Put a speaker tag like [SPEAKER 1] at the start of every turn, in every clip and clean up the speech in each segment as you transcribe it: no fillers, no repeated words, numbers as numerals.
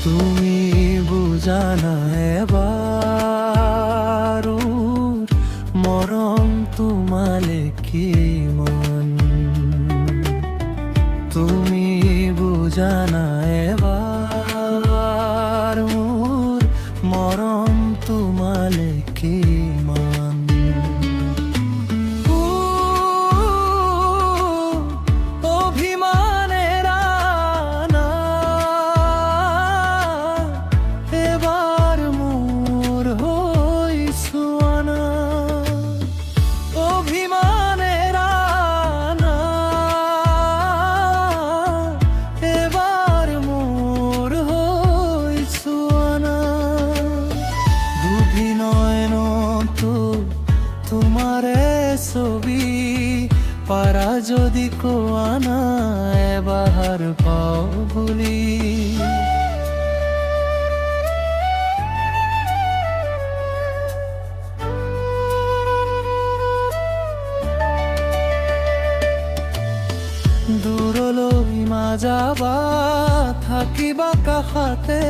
[SPEAKER 1] তুমি বুজানা এবাৰ মৰম তোমালে কিমান তুমি বুজানা এবাৰ মৰম তোমালে কিমান তোমারে ছবি পারা যদি কোয়ানা এবাৰ পাও বুলি দূৰলৈ নাযাবা থাকিবা কাষতে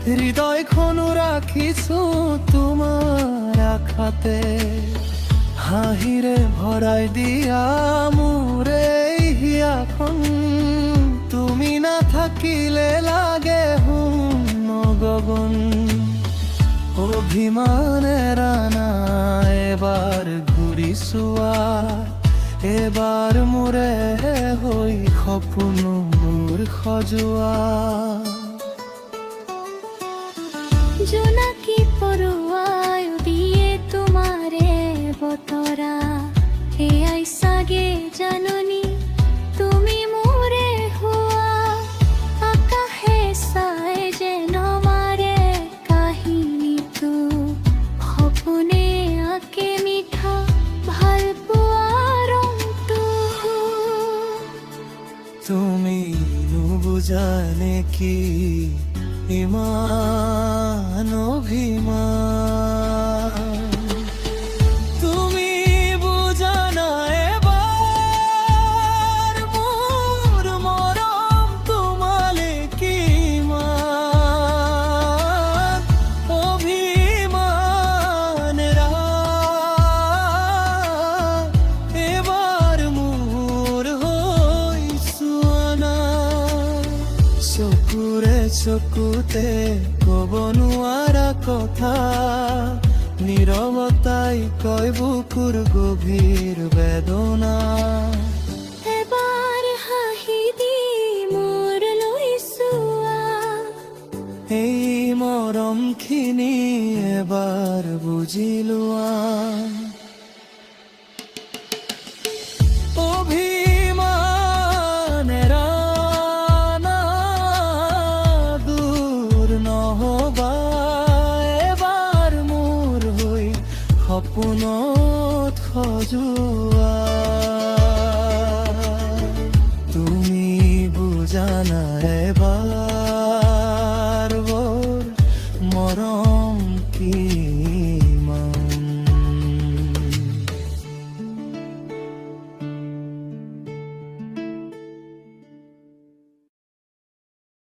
[SPEAKER 1] হৃদয়খনো ৰাখিছো তোমাৰ আশাতে হাঁহিৰে ভৰাই দিয়া মোৰ এই হিয়াখন তুমি নাথাকিলে লাগে শূন্য গগন অভিমানেৰা না এবাৰ ঘূৰি চোৱা এবাৰ মোৰে হৈ সপোনবোৰ সজোৱা
[SPEAKER 2] জোনাকি পৰুৱাই দিয়ে তোমাৰে বতৰা এয়াই চাগে জাননী তুমি মোৰে হোৱা আকাশে চাই যেন মাৰে কাহিনীটো সপোনে আঁকে মিঠা ভাল পোৱা ৰংটো
[SPEAKER 1] তুমি নুবুজা নেকি ইমান অভিমান তুমি বুজানা এবাৰ মোৰ মৰম তোমালে কিমান অভিমানেৰা এবাৰ মোৰ হৈ চোৱানা চকুৰে চকুতে ক'ব নোৱাৰা কথা নীৰৱতাই কয় বুকুৰ গভীৰ বেদনা
[SPEAKER 2] এবাৰ হাঁহি দি মোৰলৈ চোৱা
[SPEAKER 1] এই মৰমখিনি এবাৰ বুজি লোৱা সপোনত সজোৱা তুমি বুজানা